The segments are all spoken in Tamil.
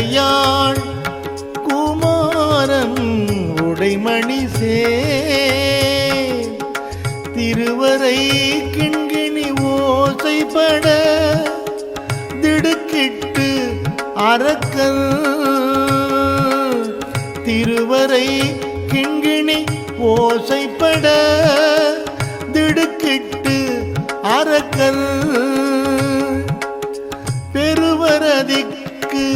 கடையாள் குமாரன் உடைமணி சேர் திருவரை கிண்கிணி ஓசைப்பட திடுக்கிட்டு அரக்கன் திருவரை கிண்கிணி ஓசைப்பட திடுக்கிட்டு அரக்கன் பெருவரதிக்கு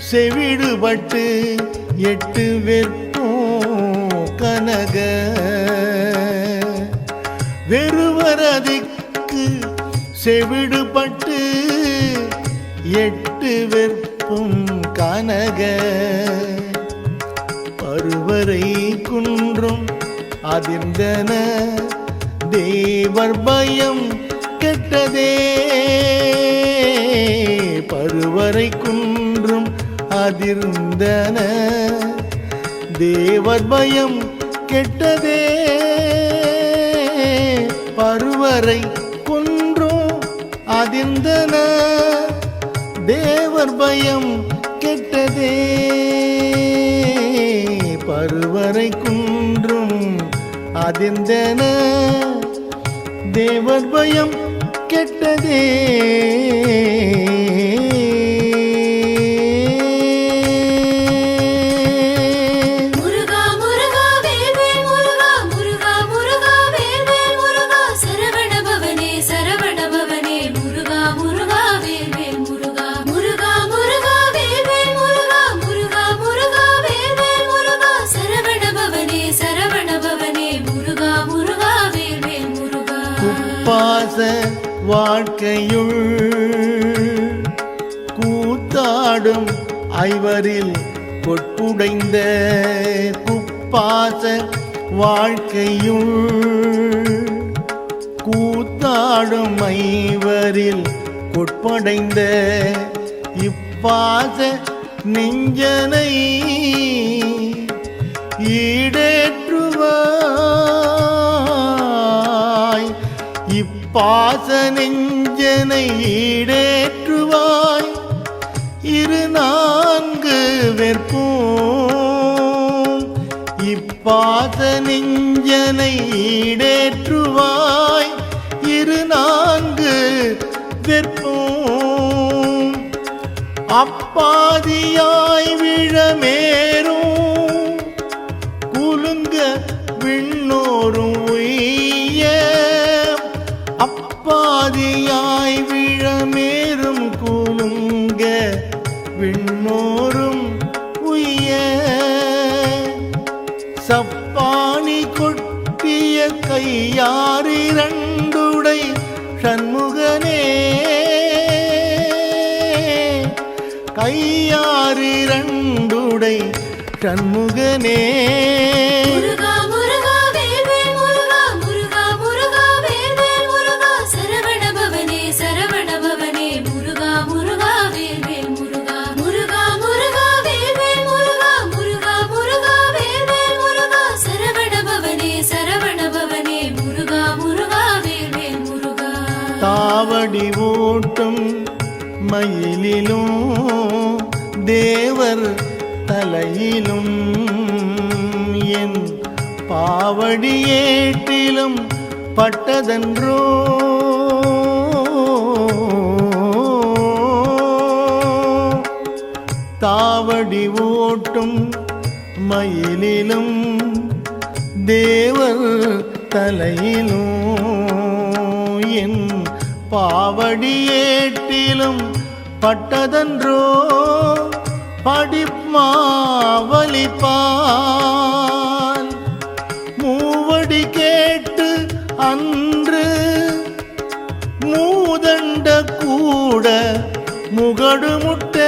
செவிடுபட்டு எட்டு வெற்போம் கனக வெறுவரதிக்கு செவிடுபட்டு எட்டு வெற்பும் கனக பருவரை குன்றும் அதிர்ந்தன தேவர் பயம் கெட்டதே பருவரை குன்றும் அதிர்ந்தன தேவர் பயம் கெட்டதே பருவரை குன்றும் அதிர்ந்தன தேவர் பயம் கெட்டதே பருவரை குன்றும் அதிர்ந்தன தேவர் பயம் கெட்டதே பாச வாழ்க்கையுள் கூத்தாடும் ஐவரில் கொட்புடைந்த குப்பாச வாழ்க்கையுள் கூத்தாடும் ஐவரில் கொட்படைந்த இப்பாச நெஞ்சனை ஈடேற்றுவாய் இப்பாச நெஞ்சனை ஈடேற்றுவாய் இரு நான்கு வெற்போம் இப்பாச நெஞ்சனை ஈடேற்றுவாய் இரு நான்கு வெற்போம் அப்பாதியாய் விழமேறும் குலுங்க விண்ணோரும் உய்ய அப்பாதியாய் விழமேறும் குலுங்க விண்ணோரும் உய்ய சப்பாணி கொட்டிய கையாரிரண்டுடை சண்முகனே கையாரிரண்டுடை சண்முகனே தாவடி ஓட்டும் மயிலிலும் தேவர் தலையிலும் என் பாவடி ஏட்டிலும் பட்டதன்றோ தாவடி ஓட்டும் மயிலிலும் தேவர் தலையிலும் என் பாவடியேட்டிலும் பட்டதன்றோ படிமாவலிப்பால் மூவடி கேட்டு அன்று மூதண்ட கூட முகடுமுட்ட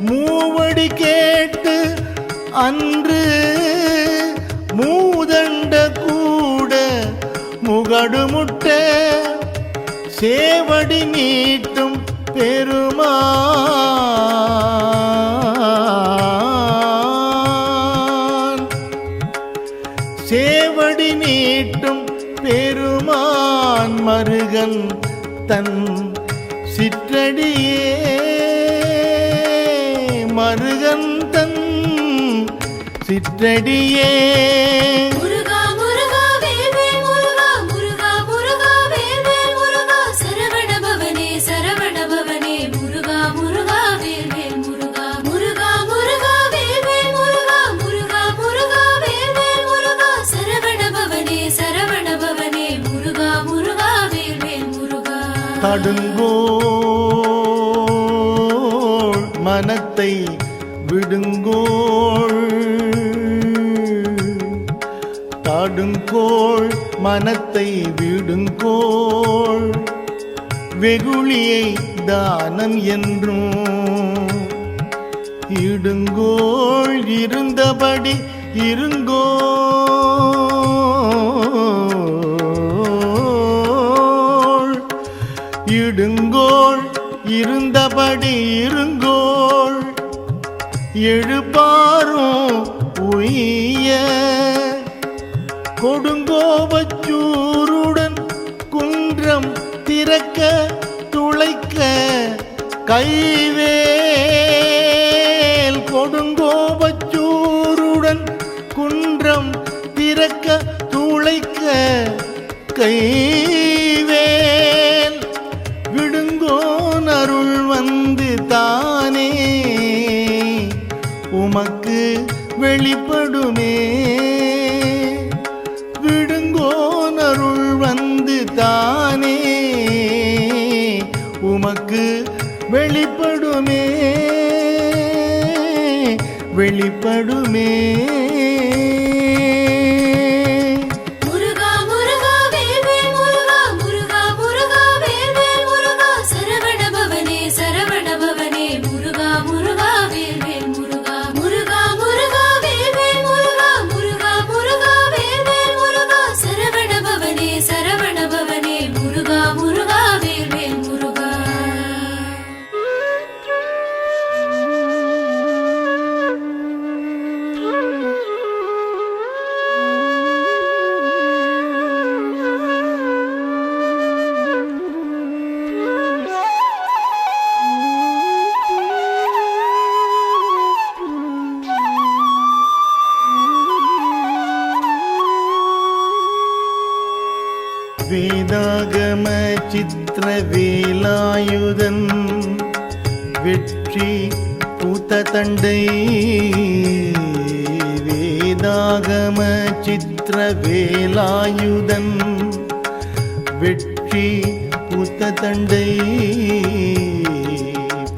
மூவடி கேட்டு அன்று மூதண்ட கூட முகடுமுட்ட சேவடி நீட்டும் பெருமான் சேவடி நீட்டும் பெருமான் மருகன் தன் சிற்றடியே சிற்றடியே முருகா முருகா வேல்வேல் முருகா முருகா முருகா வேல்வேல் முருகா சரவண பவனே முருகா முருகா வேல்வேல் முருகா முருகா முருகா வேல்வேல் முருகா முருகா முருகா வேல்வேல் முருகா சரவண பவனே முருகா முருகா வேல்வேல் முருகா தடுங்கோள் மனத்தை விடுங்கோள் தாடுங்கோள் மனத்தை விடுங்கோள் வெகுளியை தானம் என்றும் இடுங்கோள் இருந்தபடி இருங்கோள் இடுங்கோள் இருந்தபடி இருங்கோள் எழுப்பாரும் உய்ய கொடுங்கோபச்சூருடன் குன்றம் திறக்க துளைக்க கைவேல் கொடுங்கோபச்சூருடன் குன்றம் திறக்க துளைக்க கைவேல் விடுங்கோன் அருள் வந்து தானே உமக்கு வெளிப்படுமே விடுங்கோன் அருள் வந்து தானே உமக்கு வெளிப்படுமே வெளிப்படுமே முருகா முருகா வேல்வேல் முருகா முருகா முருகா வேல்வேல் முருகா சரவண பவனே முருகா முருகா வேல்வேல் முருகா முருகா முருகா வேல்வேல் முருகா முருகா முருகா வேல்வேல் முருகா சரவண பவனே முருகா முருகா வேல்வேல் முருகா வேதாகம சித்திர வேலாயுதன் வெற்றி பூத்த தண்டை வேதாகம சித்திர வேலாயுதன் வெற்றி பூத்த தண்டை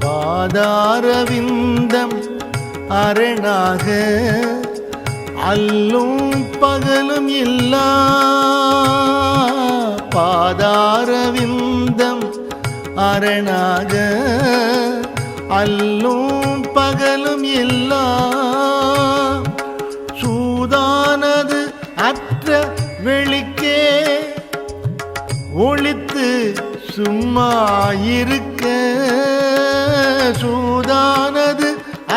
பாதாரவிந்தம் அரணாக அல்லும் பகலும் இல்லா பாதாரவிந்தம் அரணாக அல்லும் பகலும் இல்லா சூதானது அற்ற வெளிக்கே ஒளித்து சும்மா இருக்க சூதானது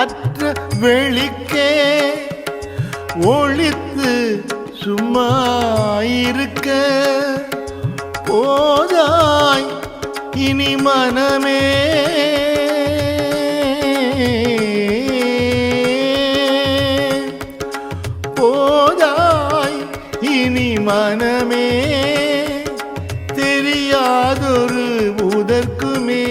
அற்ற வெளிக்கே ஒளித்து சும்மா இருக்க போதாய் இனி மனமே போதாய் இனி மனமே தெரியாதொரு உதற்குமே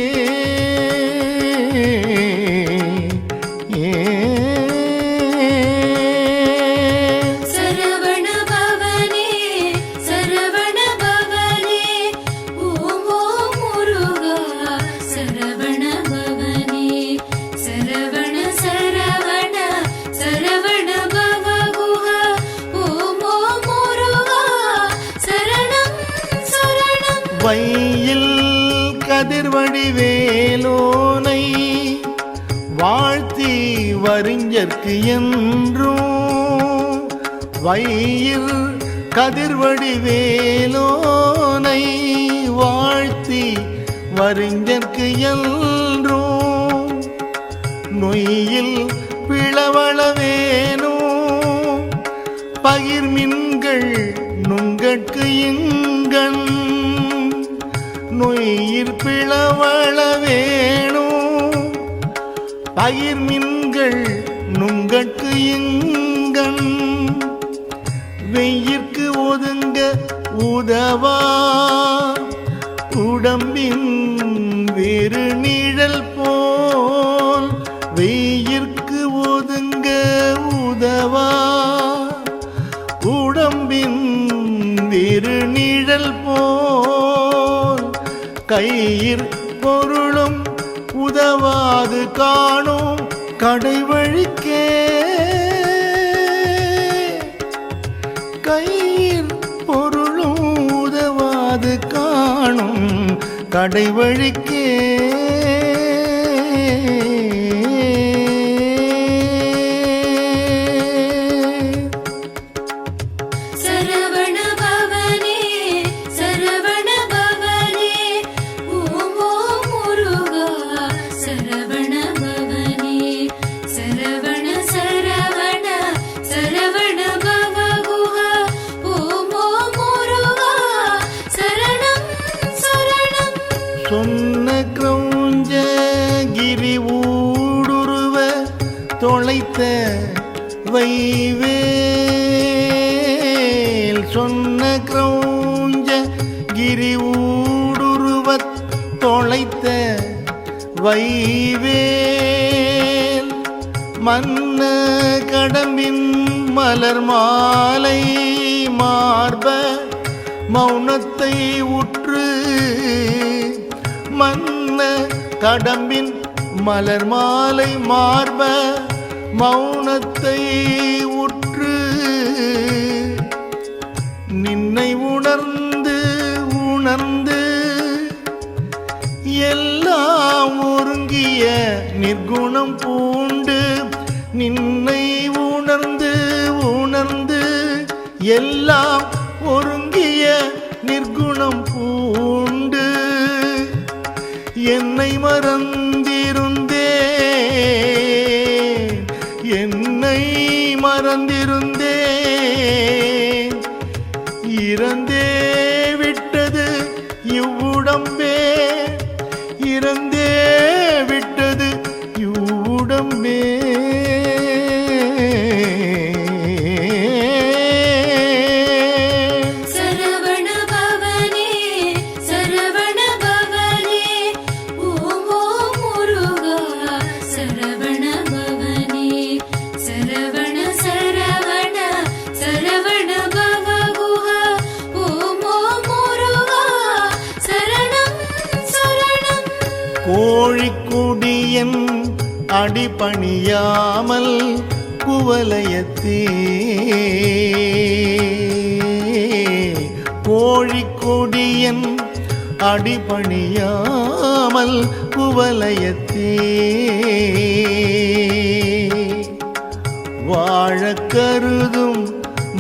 வையில் கதிர்வடிவேலோனை வாழ்த்தி வரிஞர்க்கு என்றும் வையில் கதிர்வடிவேலோனை வாழ்த்தி வரிஞர்க்கு என்றும் நொய்யில் பிளவளவேனும் பகிர்மின்கள் நுங்கட்கு இங்கண் நொய்யிற் பிளவள வேணும் பகிர்மின்கள் நுங்கட்கு இங்க இங்கன் வெயிற்கு ஒதுங்க உதவா உடம்பின் வேறு நிழல் போல் வெயிற்கு ஒதுங்க உதவா உடம்பின் வேறு நிழல் போல் கையிற் பொருளும் உதவாது காணும் கடைவழிக்கே கையிற் பொருளும் உதவாது காணும் கடைவழிக்கே சரவண பவனே சரவண பவனே ஓம் ஓம் முருகா சரவண பவனே சரவண சரவண சரவண பவகுஹா ஓம் ஓம் முருகா சரணம் சரணம் சொன்ன கிரௌஞ்ச கிரி ஊடுருவ தொலைத்த வைவேல் சொன்ன கிரௌஞ்ச கிரி ஊடுருவத் தொலைத்த வைவேல் மன்ன கடம்பின் மலர் மாலை மார்ப மௌனத்தை உற்று மன்ன கடம்பின் மலர் மாலை மார்ப மௌனத்தை உற்று நின்னை உணர்ந்து உணர்ந்து எல்லாம் ஒருங்கிய நிர்குணம் பூண்டு நின்னை உணர்ந்து உணர்ந்து எல்லாம் ஒருங்கிய நிர்குணம் பூண்டு என்னை மறந்திருந்தேன் என்னை மறந்திருந்தேன் இறந்தே விட்டது இவ்வுடம்பே இறந்தே விட்டது இவ்வுடம்பே சரவண பவனே சரவண பவனே ஓம் ஓம் முருகா சரவண பவனே சரவண சரவண சரவண பவகுஹா ஓம் ஓம் முருகா சரணம் சரணம் கோழிக்குடியன் அடிபணியாமல் குவலயத்தே கோழிக்கொடியன் அடிபணியாமல் குவலயத்தே வாழக் கருதும்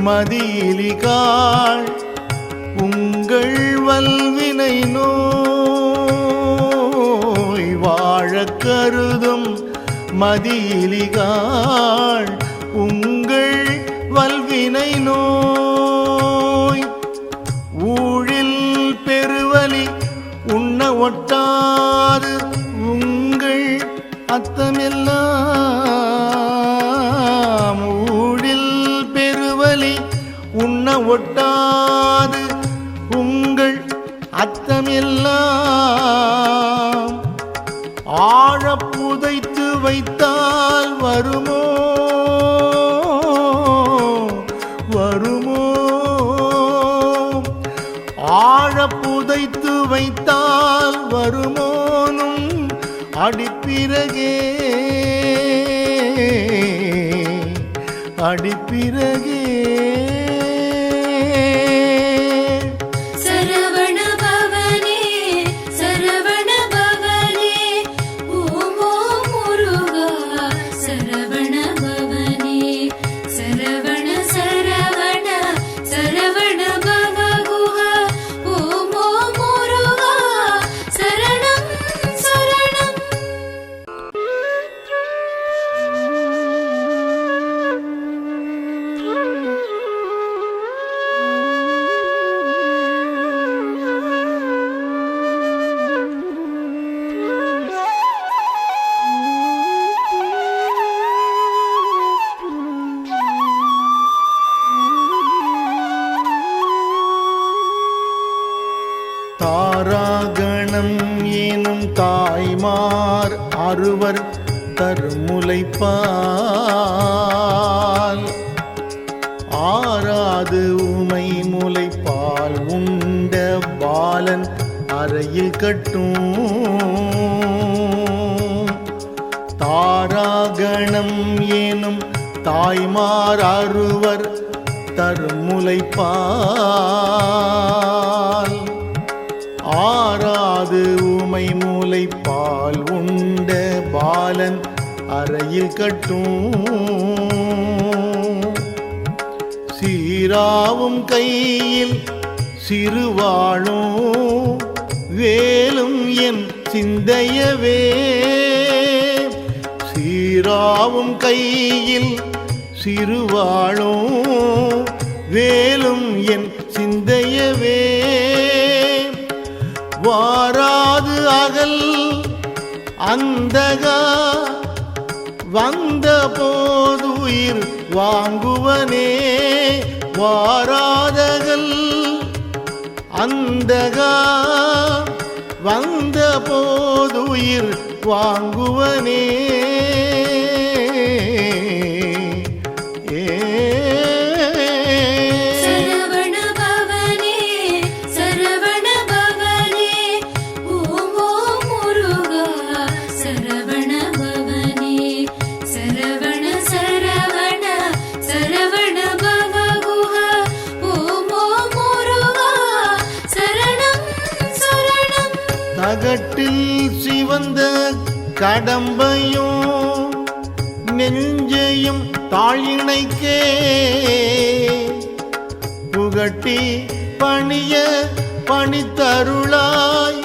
மதியிலிகாள் உங்கள் வல்வினை நோய் வாழக் கருதும் மதியிலிகாள் உங்கள் வல்வினை நோய் ஊழில் பெருவலி உண்ண ஒட்டாது உங்கள் அத்தமெல்லாம் ஊழில் பெருவலி உண்ண ஒட்டாது உங்கள் அத்தமெல்லாம் ஆழ புதைத்து வைத்தால் வருமோ வருமோ ஆழ புதைத்து வைத்தால் வருமோனும் அடிப்பிறகே அடிப்பிறகே சரவண பவனே சரவண பவனே ஓம் ஓம் முருகா சரவண பவனே சரவண சரவண சரவண பவகுஹா ஓம் ஓம் முருகா சரணம் சரணம் தாராகணம் ஏனும் தாய்மார் அறுவர் தருமுலைப்பால் ஆராது உமை முலைப்பால் உண்ட பாலன் அறையில் கட்டும் தாராகணம் ஏனும் தாய்மார் அறுவர் தருமுலைப்பால் ஆராது உமை முலைப்பால் உண்ட பாலன் அறையில் கட்டும் சீராவும் கையில் சிறுவாழும் வேலும் என் சிந்தையவே சீராவும் கையில் சிறுவாழும் வேலும் என் சிந்தையவே வாராது அகல் அந்தகா வந்த போதுயிர் வாங்குவனே வாராதகல் அந்தகா வந்த போதுயிர் வாங்குவனே தகட்டில் சிவந்த கடம்பையும் நெஞ்சையும் தாழினைக்கே புகட்டி பணிய பணித்தருளாய்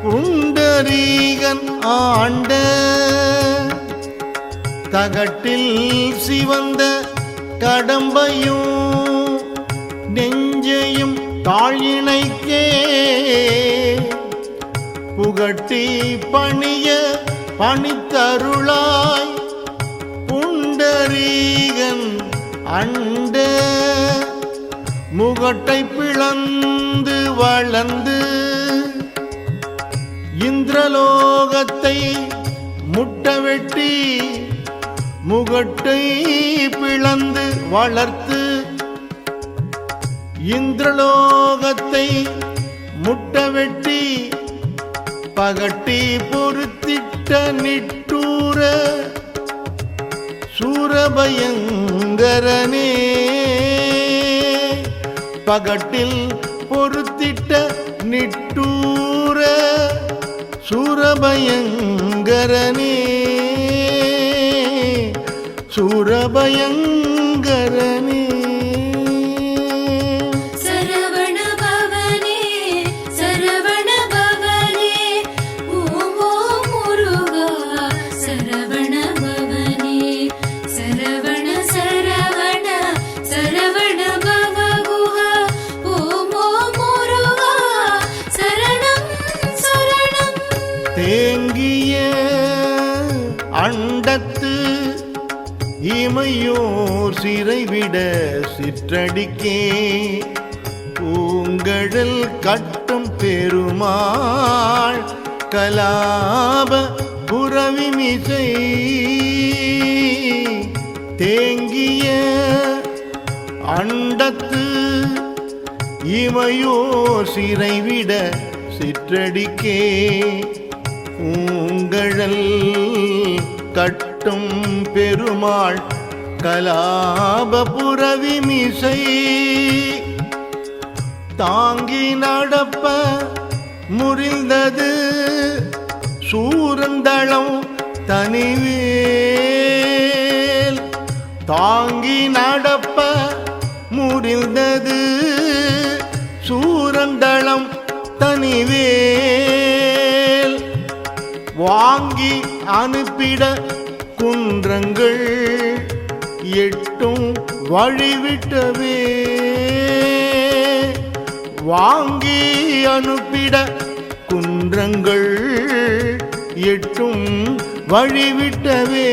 புண்டரீகன் ஆண்ட தகட்டில் சிவந்த கடம்பையும் நெஞ்சையும் தாழினைக்கே புகட்டி பணிய பணித்தருளாய் புண்டரீகன் அண்ட முகட்டை பிளந்து வளர்ந்து இந்திரலோகத்தை முட்ட வெட்டி முகட்டை பிளந்து வளர்த்து இந்திரலோகத்தை முட்ட வெட்டி பகட்டி பொறுத்திட்ட நிட்டூர சூரபயங்கரனே பகட்டில் பொறுத்திட்ட நிட்டூர சூரபயங்கரனே சூரபயங்கரனே தேங்கிய அண்டத்து இமையோர் சிறைவிட சிற்றடிக்கே பூங்கடல் கட்டும் பெருமாள் கலாப புறவிமிசை தேங்கிய அண்டத்து இமையோர் சிறைவிட சிற்றடிக்கே பூங்கழல் கட்டும் பெருமாள் கலாபபுரவிமிசை தாங்கி நடப்ப முறிந்தது சூரந்தளம் தனிவேல் தாங்கி நடப்ப முறிந்தது சூரந்தளம் தனிவேல் வாங்கி அனுப்பிட குன்றங்கள் எட்டும் வழிவிட்டவே வாங்கி அனுப்பிட குன்றங்கள் எட்டும் வழிவிட்டவே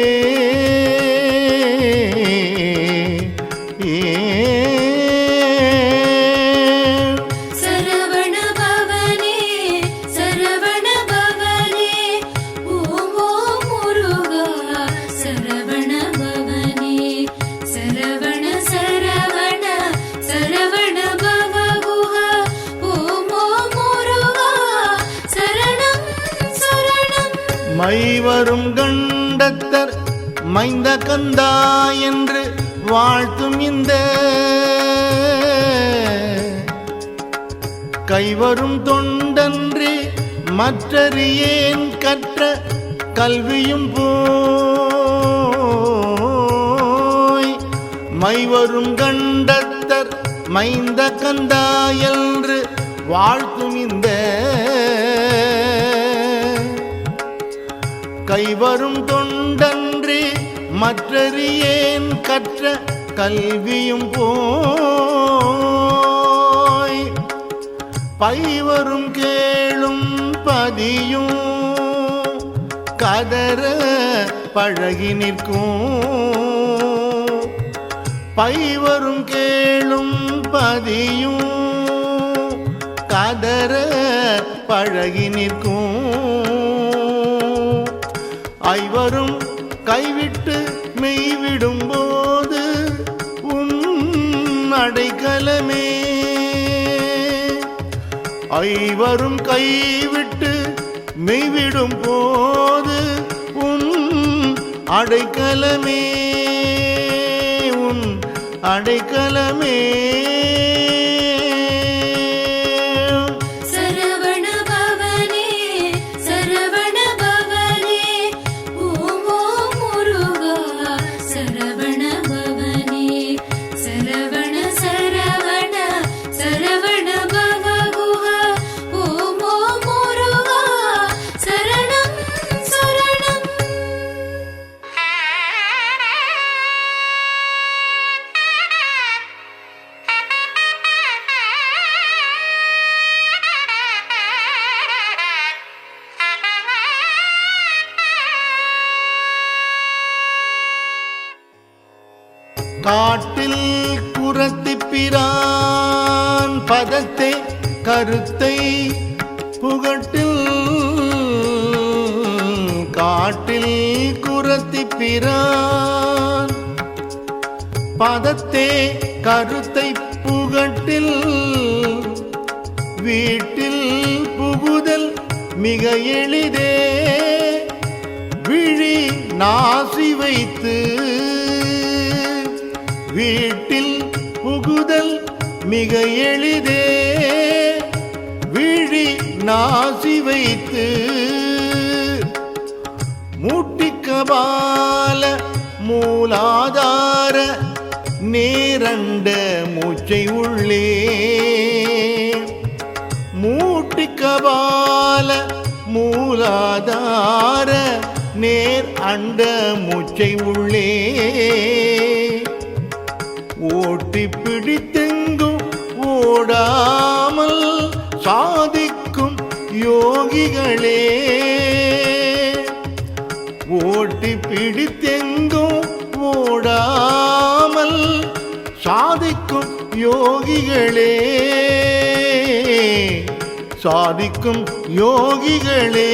சரவண பவனே சரவண கைவரும் கண்டத்தர் மைந்த கந்தா என்று வாழ்த்தும் இந்த கைவரும் தொண்டன்றி மற்றறியேன் கற்ற கல்வியும் போய் மைவரும் கண்டத்தர் மைந்த கந்தா என்று வாழ்த்தும் இந்த கைவரும் தொண்டன்றி மற்றறியேன் கற்ற கல்வியும் போய் பைவரும் கேளும் பதியும் கதற பழகி நிற்கும் பைவரும் கேளும் பதியும் கதற பழகி நிற்கும் ஐவரும் கைவிட்டு மெய்விடும் போது உன் அடைக்கலமே ஐவரும் கைவிட்டு மெய்விடும் போது உன் அடைக்கலமே உன் அடைக்கலமே காட்டில் குரத்திப்பிரான் பதத்தை கருத்தை புகட்டில் காட்டில் குரத்திப்பிரான் பதத்தே கருத்தை புகட்டில் வீட்டில் புகுதல் மிக எளிதே விழி நாசி வைத்து வீட்டில் புகுதல் மிக எளிதே விழி நாசி வைத்து மூட்டிக்கபால மூலாதார நேரண்ட மூச்சை உள்ளே மூட்டிக்கபால மூலாதார நேர் அண்ட மூச்சை உள்ளே ஓட்டி பிடித்தெங்கும் ஓடாமல் சாதிக்கும் யோகிகளே ஓட்டி பிடித்தெங்கும் ஓடாமல் சாதிக்கும் யோகிகளே சாதிக்கும் யோகிகளே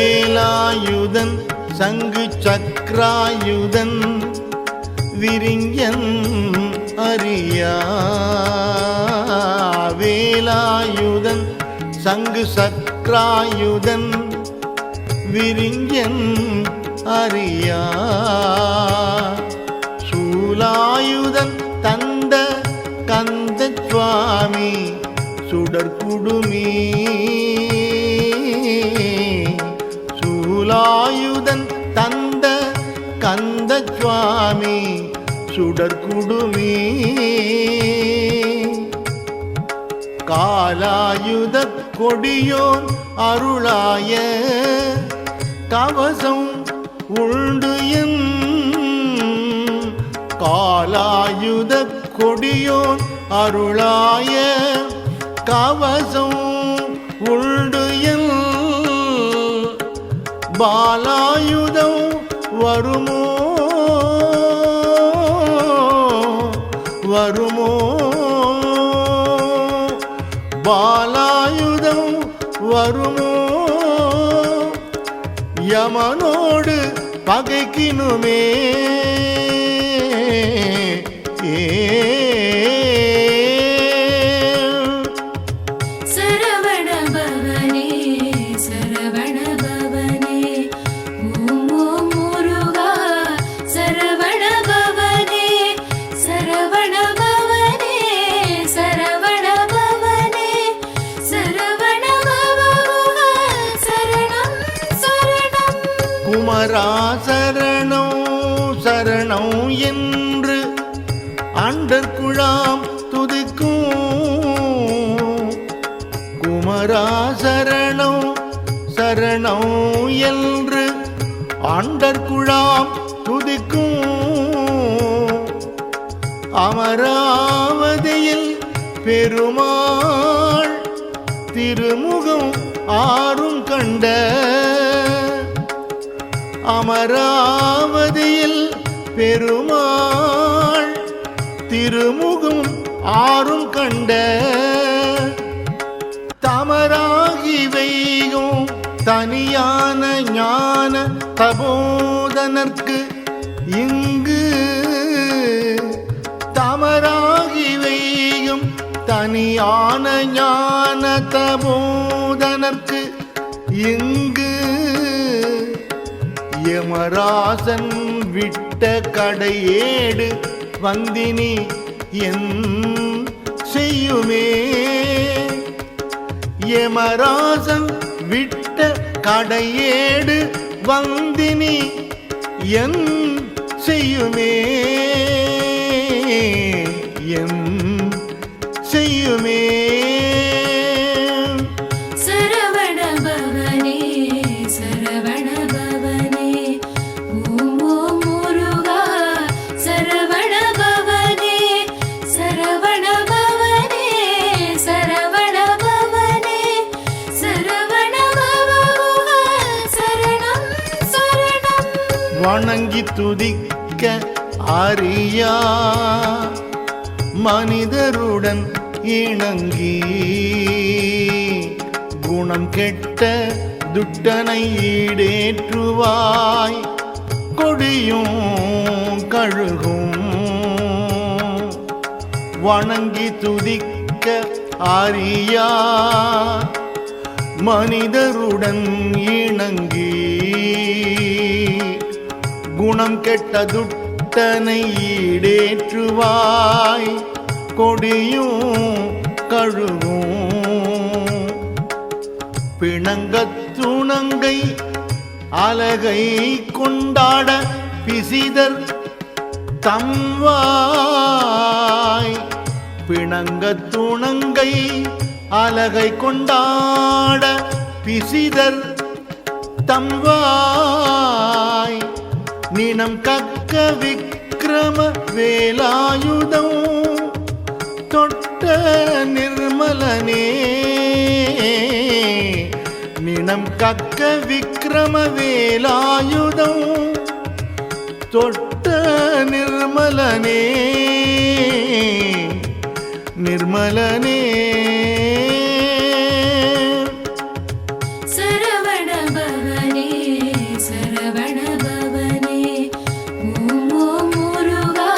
வேலாயுதன் சங்கு சக்ராயுதன் விரிஞ்சன் அறியா வேலாயுதன் சங்கு சக்ராயுதன் விரிஞ்சன் அறியா சூலாயுதன் தந்த கந்த சுவாமி சுடற்குடுமி சூலாயுதன் தந்த கந்த சுவாமி சுடற்குடுமி காலாயுத கொடியோன் அருளாய கவசம் உண்டு என் காலாயுத கொடியோன் அருளாய கவசம் உண்டு என் பாலாயுதம் வருமோ வருமோ பாலாயுதம் வருமோ யமனோடு பகைக்கினுமே சரவண பவனே சரவண பவனே ஓம் ஓம் முருகா சரவண பவனே சரவண பவனே சரவண பவனே சரவண பவ சரணம் சரணம் குமரா சரணம் சரணம் என்று அண்டர்குழாம் துதிக்கும் குமரா சரணம் சரணம் என்று அண்டர்குழாம் துதிக்கும் அமராவதியில் பெருமாள் திருமுகம் ஆறும் கண்ட அமராவதியில் பெருமாள் திருமுகம் ஆறும் கண்ட தமராகி வைகும் தனியான ஞான தபோதனர்க்கு இங்கு தமராகி வைகும் தனியான ஞான தபோதனர்க்கு இங்கு யமராசன் விட்ட கடையேடு வந்தினி என் செய்யுமே யமராசன் விட்ட கடையேடு வந்தினி என் செய்யுமே என் செய்யுமே சரவண பவனே சரவண பவனே ஓம் ஓம் முருகா சரவண பவனே சரவண பவனே சரவண பவனே சரவண பவ சரணம் சரணம் வணங்கி துதிக்க அறியா மனிதருடன் இணங்கி குணம் கெட்ட துட்டனை ஈடேற்றுவாய் கொடியும் கழுகும் வணங்கி துதிக்க அறியா மனிதருடன் இணங்கி குணம் கெட்ட துட்டனை ஈடேற்றுவாய் கொடியும் கழுகும் பிணங்கத் துணங்கை அலகை கொண்டாட பிசிதர் தம்வாய் பிணங்கத் துணங்கை அலகை கொண்டாட பிசிதர் தம்வாய் நினம் கக்க விக்ரம வேலாயுதம் தொட்ட நிர்மலனே நினம் கக்க விக்ரம வேலாயுதம் தொட்ட நிர்மலனே நிர்மலனே சரவண பவனே சரவண பவனே ஓம் ஓம் முருகா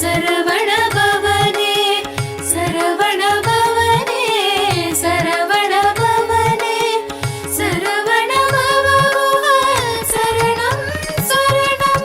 சரவண பவனே சரவண பவனே சரவண பவனே சரவண பவ சரணம் சரணம்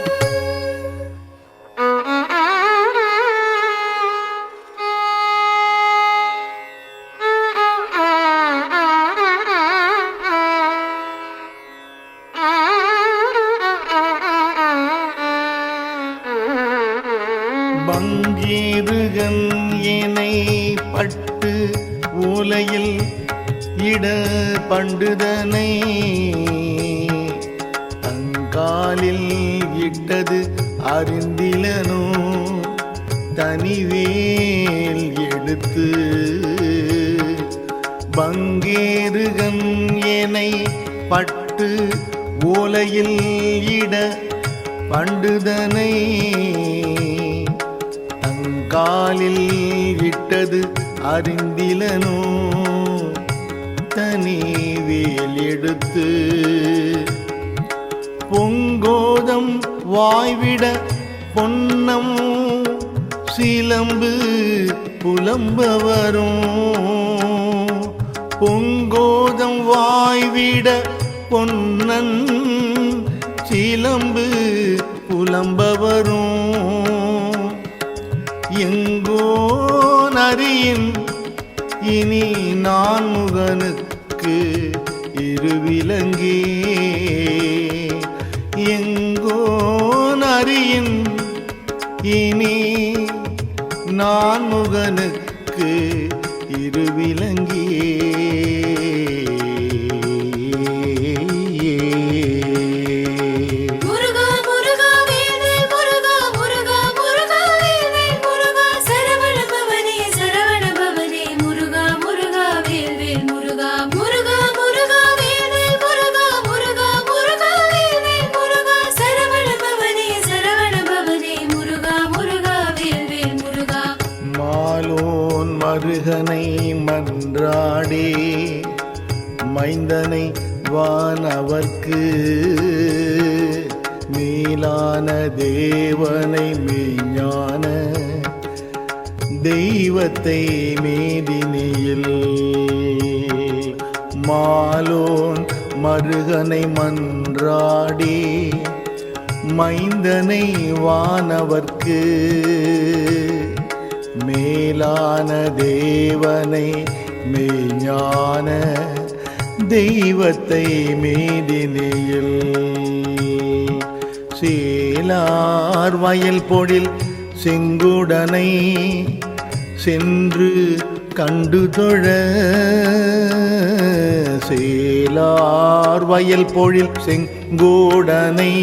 பங்கேறுகன் ஏனை பட்டு ஓலையில் இட பண்டுதனை தங்காலில் இட்டது அறிந்திலனோ தனிவேல் எடுத்து பங்கேறுகன் ஏனை பட்டு ஓலையில் இட பண்டுதனை தங்காலில் இட்டது அறிந்திலனோ தனி வேல் எடுத்து பொங்கோதம் வாய்விட பொன்னம் சிலம்பு புலம்ப வரும் பொங்கோதம் வாய்விட பொன்னன் சிலம்பு புலம்ப வரும் எங்கோ நரியின் இனி நான் முகனுக்கு இருவிலங்கே எங்கோ நரியின் இனி நான் முகனுக்கு இருவிலங்கே மருகனை மன்றாடே மைந்தனை வானவர்க்கு மேலான தேவனை மெய்ஞான தெய்வத்தை மேதினியில் மாலோன் மருகனை மன்றாடே மைந்தனை வானவர்க்கு மேலான தேவனை மெய்ஞான தெய்வத்தை மேதினியில் சேலார் வயல் பொழில் செங்குடனை சென்று கண்டு தொழ சேலார் வயல் பொழில் செங்கோடனை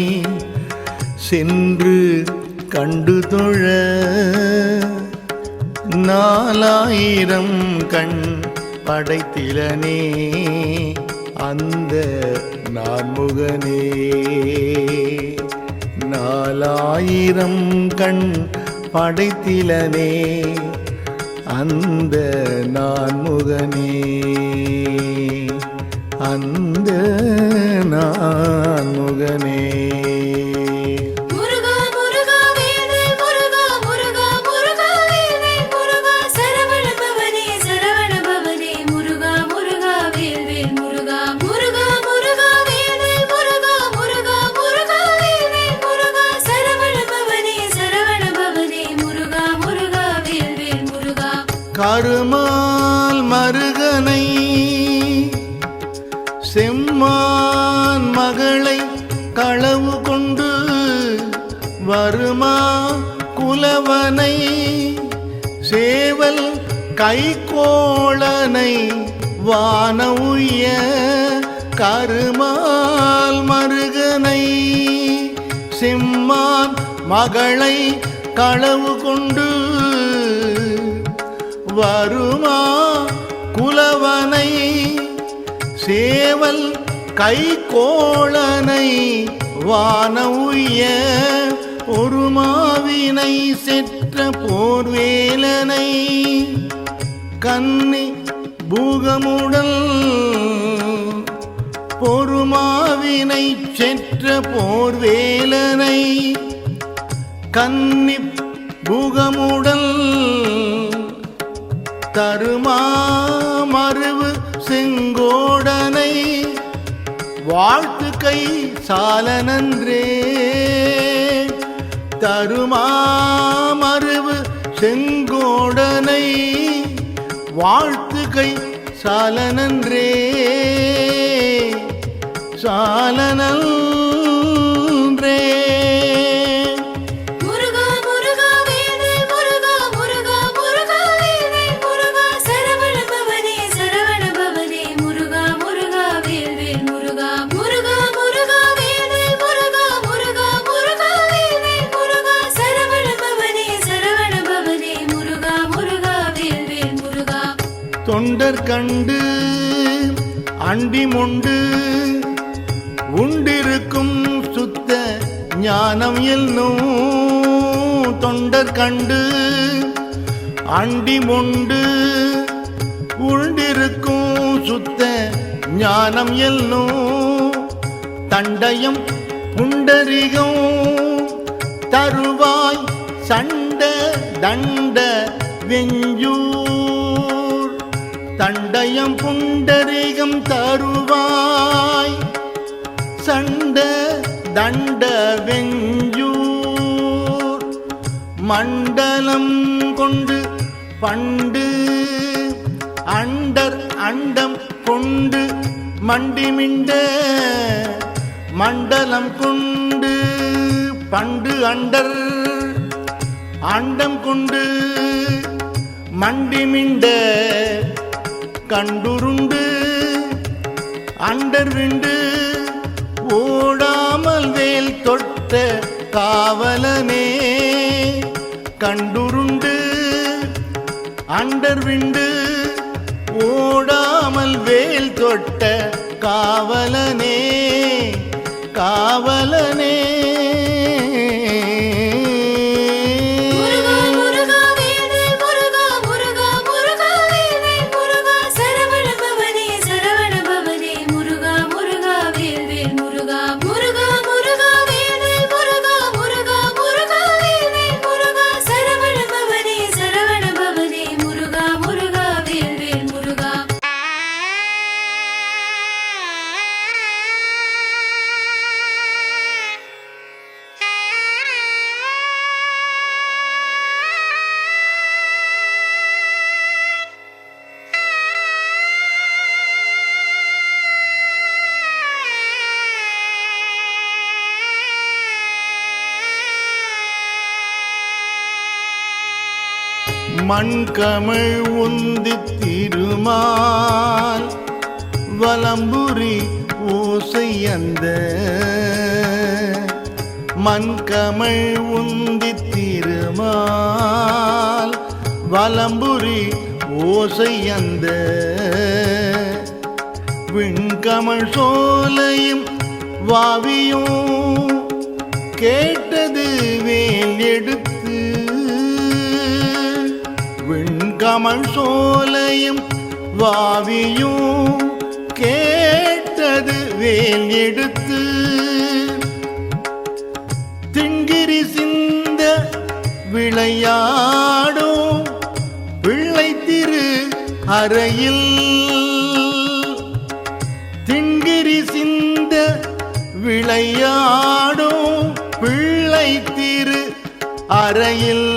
சென்று கண்டு தொழ 4000 கண் படைத்திலனே அந்த நான்முகனே 4000 கண் படைத்திலனே அந்த நான்முகனே அந்த நான்முகனே கருமால் மருகனை செம்மான் மகளை களவு கொண்டு வருமா குலவனை சேவல் கைகோளனை வான உய்ய கருமால் மருகனை செம்மான் மகளை களவு கொண்டு வருமா குலவனை சேவல் கைகோளனை வான உய்ய ஒரு மாவினை செற்ற போர்வேலனை கன்னி பூகமுடல் பொறுமாவினை செற்ற போர்வேலனை கன்னி பூகமுடல் தருமா மருவு செங்கோடனை வாழ்த்து கை சாலனன்றே தருமா மருவு செங்கோடனை வாழ்த்து கை சாலனன்றே சாலனன்றே தொண்டர் கண்டு அண்டி மொண்டு உண்டிருக்கும் சுத்த ஞானம் என்னும் தொண்டர் கண்டு அண்டி மொண்டு உண்டிருக்கும் சுத்த ஞானம் என்னும் தண்டயம் புண்டரிகம் தருவாய் சண்ட தண்ட வெஞ்சூர் தண்டயம் புண்டரிகம் தருவாய் சண்ட தண்ட வெஞ்சூர் மண்டலம் கொண்டு பண்டு அண்டர் அண்டம் கொண்டு மண்டிமிண்ட மண்டலம் கொண்டு பண்டு அண்டர் அண்டம் கொண்டு மண்டிமிண்ட கண்டுருண்டு அண்டர் விண்டு ஓடாமல் வேல் தொட்ட காவலனே கண்டுருண்டு அண்டர் விண்டு ஓடாமல் வேல் தொட்ட காவலனே காவலனே மண்கமிழ் உந்தி திருமால் வலம்புரி ஓசை அந்த மண்கமிழ் உந்தி திருமால் வலம்புரி ஓசை அந்த விண்கமிழ் சோலையும் வாவியும் கேட்டது வேல் எடுத்து விண்கமழ் சோலையும் வாவியும் கேட்டது வேல் எடுத்து திங்கிரி சிந்த விளையாடும் பிள்ளை திரு அறையில் திங்கிரி சிந்த விளையாடும் பிள்ளை திரு அறையில்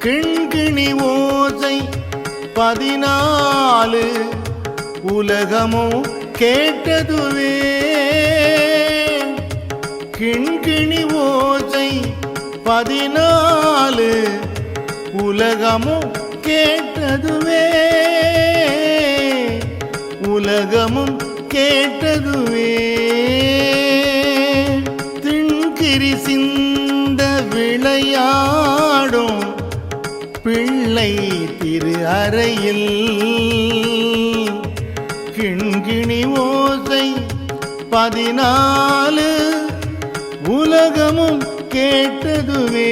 கிண்கிணி ஓசை 14 உலகமோ கேட்டதுவே கிண்கிணி ஓசை 14 உலகமோ கேட்டதுவே உலகமும் கேட்டதுவே திண்கிரி சிந்த விளையாடும் பிள்ளை திரு அறையில் கிண்கிணி ஓசை 14 உலகமும் கேட்டதுவே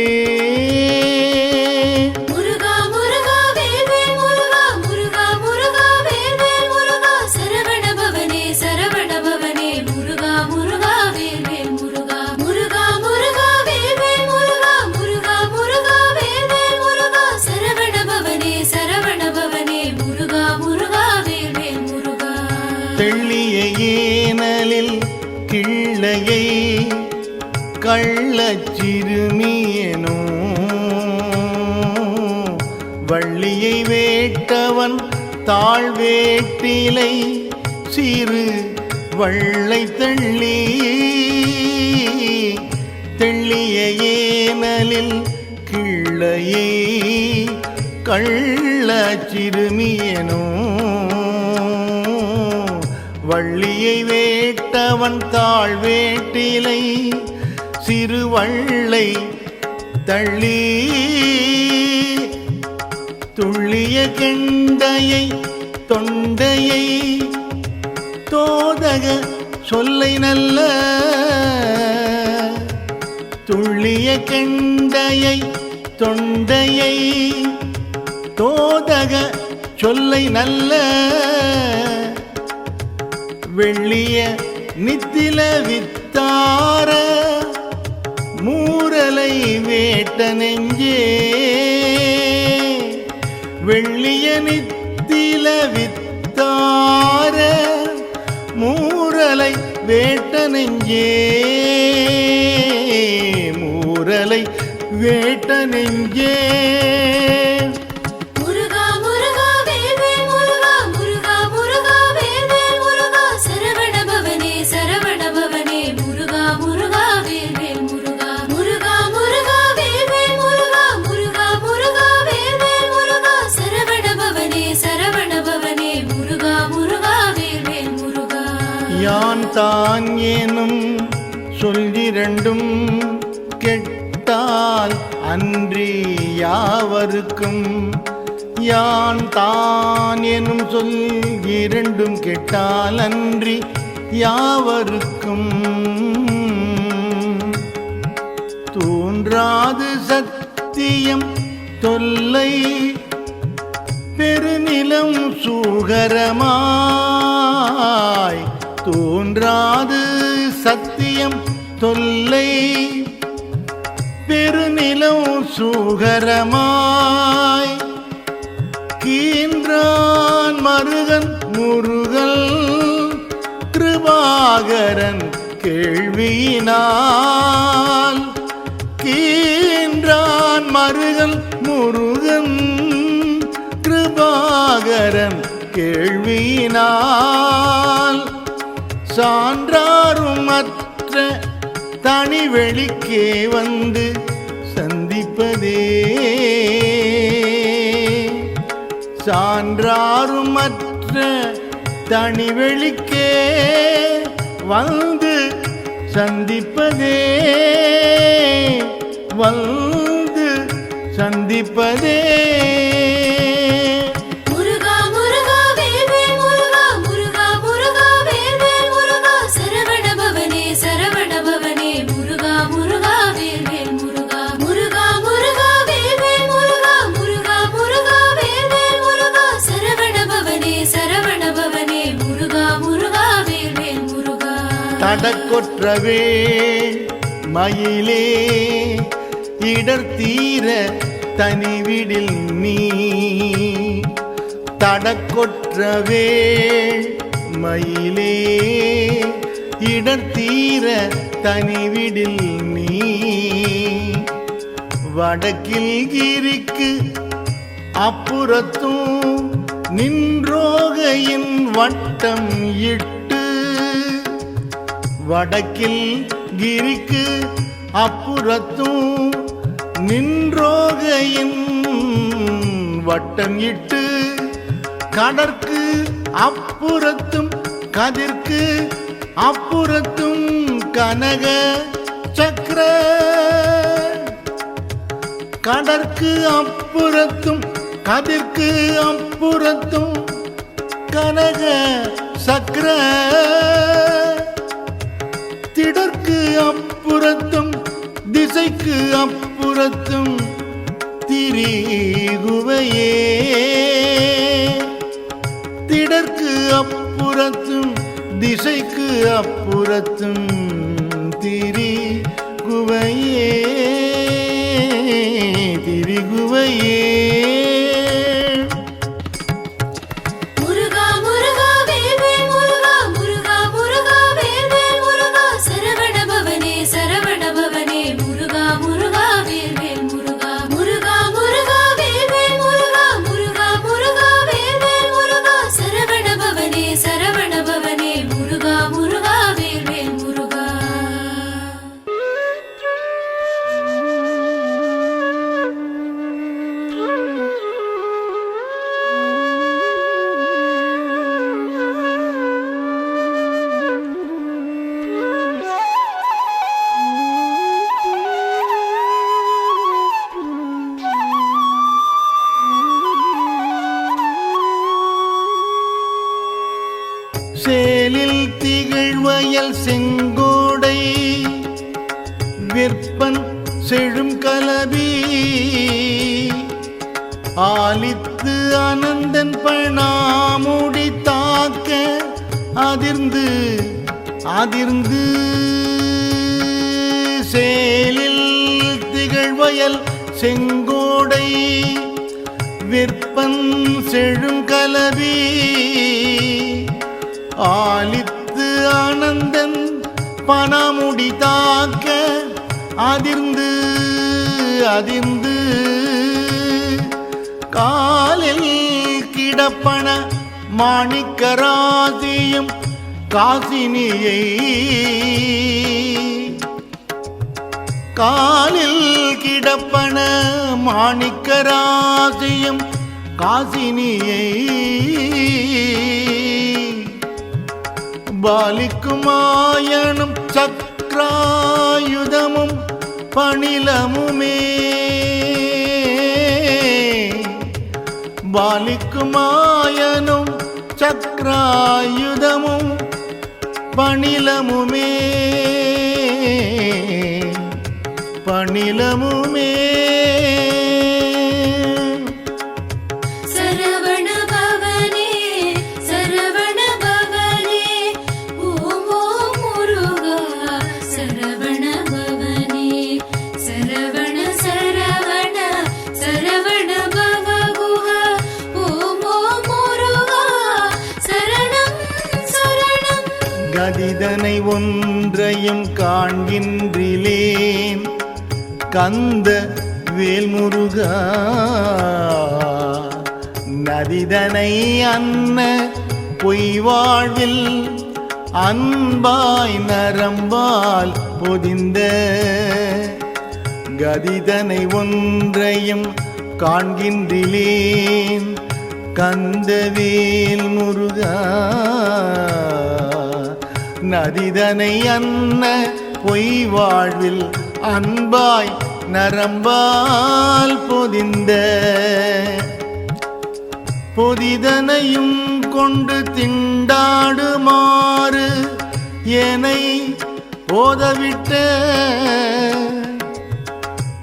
தெள்ளிய ஏனலில் கிள்ளையை கள்ளச்சிறுமியனோ வள்ளியை வேட்டவன் தாழ்வேட்டிலை சிறு வள்ளை தள்ளி தெள்ளிய ஏனலில் கிள்ளையை கள்ளச்சிறுமியனோ வள்ளியை வேட்டவன் தாழ்வேட்டிலை சிறுவள்ளை தள்ளி துள்ளிய கெண்டையை தொண்டையை தோதக சொல்லை நல்ல துள்ளிய கெண்டையை தொண்டையை தோதக சொல்லை நல்ல வெள்ளிய நித்தில வித்தார மூரலை வேட்ட நெஞ்சே வெள்ளிய நித்தில வித்தார மூரலை வேட்ட நெஞ்சே மூரலை வேட்ட நெஞ்சே முருகா முருகா வேல்வேல் முருகா முருகா முருகா வேல்வேல் முருகா சரவண பவனே முருகா முருகா வேல்வேல் முருகா முருகா முருகா வேல்வேல் முருகா முருகா முருகா வேல்வேல் முருகா சரவண பவனே முருகா முருகா வேல்வேல் முருகா யான் தான் ஏனும் சொல்லிரண்டும் கெட்டால் அன்றி யாவருக்கும் யான் தான் எனும் சொல் இரண்டும் கெட்டால் அன்றி யாவருக்கும் தோன்றாது சத்தியம் தொல்லை பெருநிலம் சூகரமாய் தோன்றாது சத்தியம் தொல்லை பெருநிலம் சூகரமாய் கீன்றான் மருகன் முருகல் கிருபாகரன் கேள்வியினால் கீன்றான் மருகன் முருகன் கிருபாகரன் கேள்வியினால் சான்றாரும் மற்ற தனி வெளிக்கே வந்து சந்திப்பதே சான்றாரும் மற்ற தனி வெளிக்கே வந்து சந்திப்பதே வந்து சந்திப்பதே முருகா முருகா வேல்வேல் முருகா முருகா முருகா வேல்வேல் முருகா சரவண பவனே முருகா முருகா வேல்வேல் முருகா முருகா முருகா வேல்வேல் முருகா முருகா முருகா வேல்வேல் முருகா சரவண பவனே முருகா முருகா வேல்வேல் முருகா தடக்கொற்றவே மயிலே இடர் தீர தனிவிடில் நீ தடக்கொற்றவே மயிலே இடர் தீர தனிவிடில் நீ வடக்கில் கிரிக்கு அப்புறத்தும் நின்றோகையின் வட்டம் இட்டு வடக்கில் கிரிக்கு அப்புறத்தும் நின்றோகையின் வட்டம் இட்டு கடற்கு அப்புறத்தும் கதிர்க்கு அப்புறத்தும் கனக சக்கர கடற்கு அப்புறத்தும் கதிர்க்கு அப்புறத்தும் கனக சக்கர திடற்கு அப்புறத்தும் திசைக்கு அப்புறத்தும் திரிகுவையே திடற்கு அப்புறத்தும் திசைக்கு அப்புறத்தும் திரிகுவையே திரிகுவையே முருகா முருகா வேல்வேல் முருகா முருகா முருகா வேல்வேல் முருகா சரவண பவனே முருகா முருகா வேல்வேல் முருகா முருகா முருகா வேல்வேல் முருகா முருகா முருகா வேல்வேல் முருகா சரவண பவனே முருகா முருகா வேல்வேல் முருகா சேலில் திகழ்வயல் செங்கோடை விற்பன் செழும் கலவி ஆலித்து அனந்தன் பணாமுடி தாக்க அதிர்ந்து அதிர்ந்து சேலில் திகழ்வயல் செங்கோடை விற்பன் செழுங்கலவி ஆலித்து ஆனந்தன் பணமுடி தாக்க அதிர்ந்து அதிர்ந்து காலில் கிடப்பன மாணிக்கராசியும் காசினியை காலில் கிடப்பன மாணிக்கராசியும் காசினியை பாலிக்குமாயனும் சக்ராயுதமும் பணிலமுமே பாலிக்குமாயனும் சக்ராயுதமும் பணிலமுமே பணிலமுமே சரவண பவனே சரவண பவனே ஓம் ஓம் முருகா சரவண பவனே சரவண சரவண சரவண பவகுஹா ஓம் ஓம் முருகா சரணம் சரணம் கதிதனை ஒன்றையும் காண்கின்றிலேன் கந்த வேல்முருகா நதிதனை அன்ன பொய் வாழ்வில் அன்பாய் நரம்பால் பொதிந்த கதிதனை ஒன்றையும் காண்கின்றிலேன் கந்தவேல் முருகா நதிதனை அன்ன பொய் வாழ்வில் அன்பாய் நரம்பால் பொதிந்த பொதிதனையும் கொண்டு திண்டாடுமாறு என்னை ஓதவிட்ட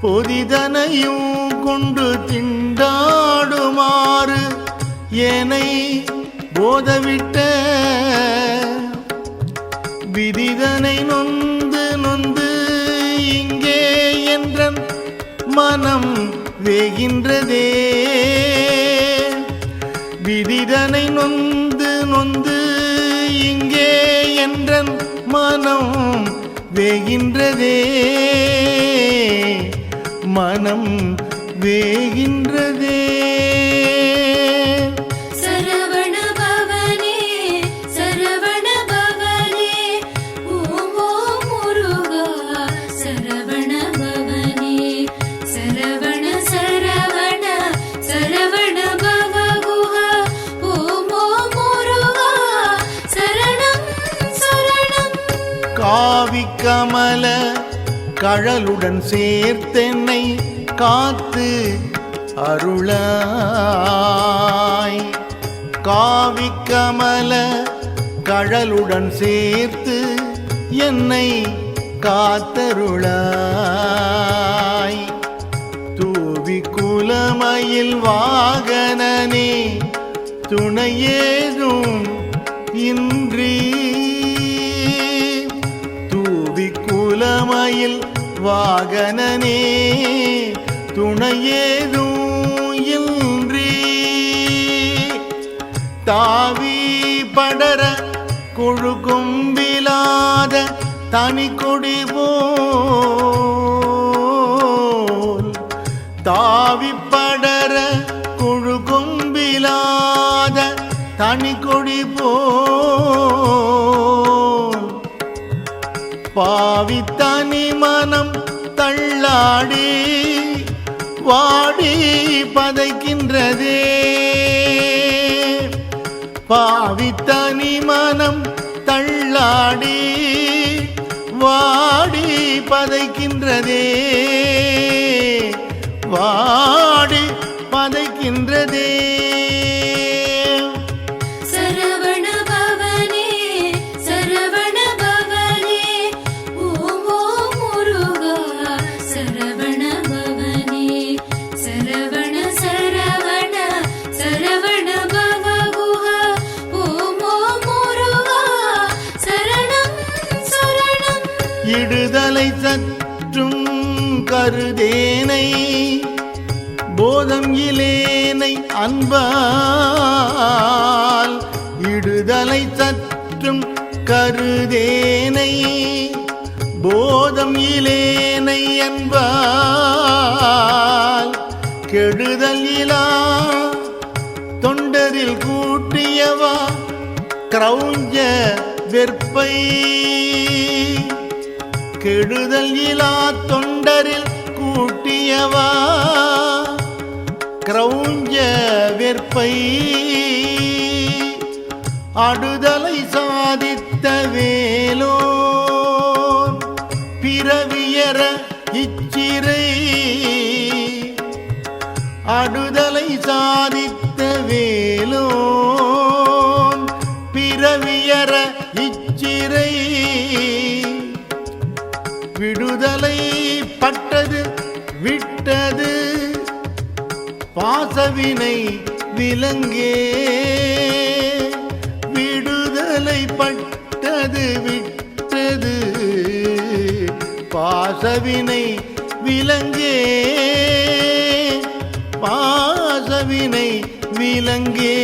பொதிதனையும் கொண்டு திண்டாடுமாறு என்னை போதவிட்ட விதிதனை நொந்து நொந்து இங்கே என்றன் மனம் வேகின்றதே விதிதனை நொந்து நொந்து இங்கே என்றன் மனம் வேகின்றதே மனம் வேகின்றதே சரவண பவனே சரவண பவனே ஓம் ஓம் முருகா சரவண பவனே சரவண சரவண சரவண பவகுஹா ஓம் ஓம் முருகா சரணம் சரணம் காவி கமல கழலுடன் சேர்த்தென்னை காத்து அருளாய் காவி கமல கழலுடன் சேர்த்து என்னை காத்தருளாய் தூவி குலமயில் வாகனனே துணையேதும் இன்றி தூவி குலமயில் வாகனனே துணையேதும் இன்றி தாவி படர கொழு கொம்பிலாத தனி கொடி போல் தாவி படர கொழு கொம்பிலாத தனி கொடி போல் பாவி தனி மனம் தள்ளாடி வாடி பதைக்கின்றதே பாவி தனி மனம் தள்ளாடி வாடி பதைக்கின்றதே வாடி பதைக்கின்றதே சரவண பவனே சரவண பவனே ஓம் ஓம் முருகா சரவண பவனே சரவண சரவண இடுதலை சற்றும் கருதேனை போதம் இலேனை அன்பால் இடுதலை சற்றும் கருதேனை போதம் இலேனை அன்பால் கெடுதல் இலா தொண்டரில் கூட்டியவா கிரௌஞ்ச வெற்பை கெடுதல் இலா தொண்டரில் கூட்டியவா கிரௌஞ்ச வெற்பை அடுதலை சாதித்த வேலோன் பிறவியற இச்சிறை அடுதலை சாதித்த வேலோன் பிறவியற இச்சிறை விடுதலை பட்டது விட்டது பாசவினை விலங்கே விடுதலை பட்டது விட்டது பாசவினை விலங்கே பாசவினை விலங்கே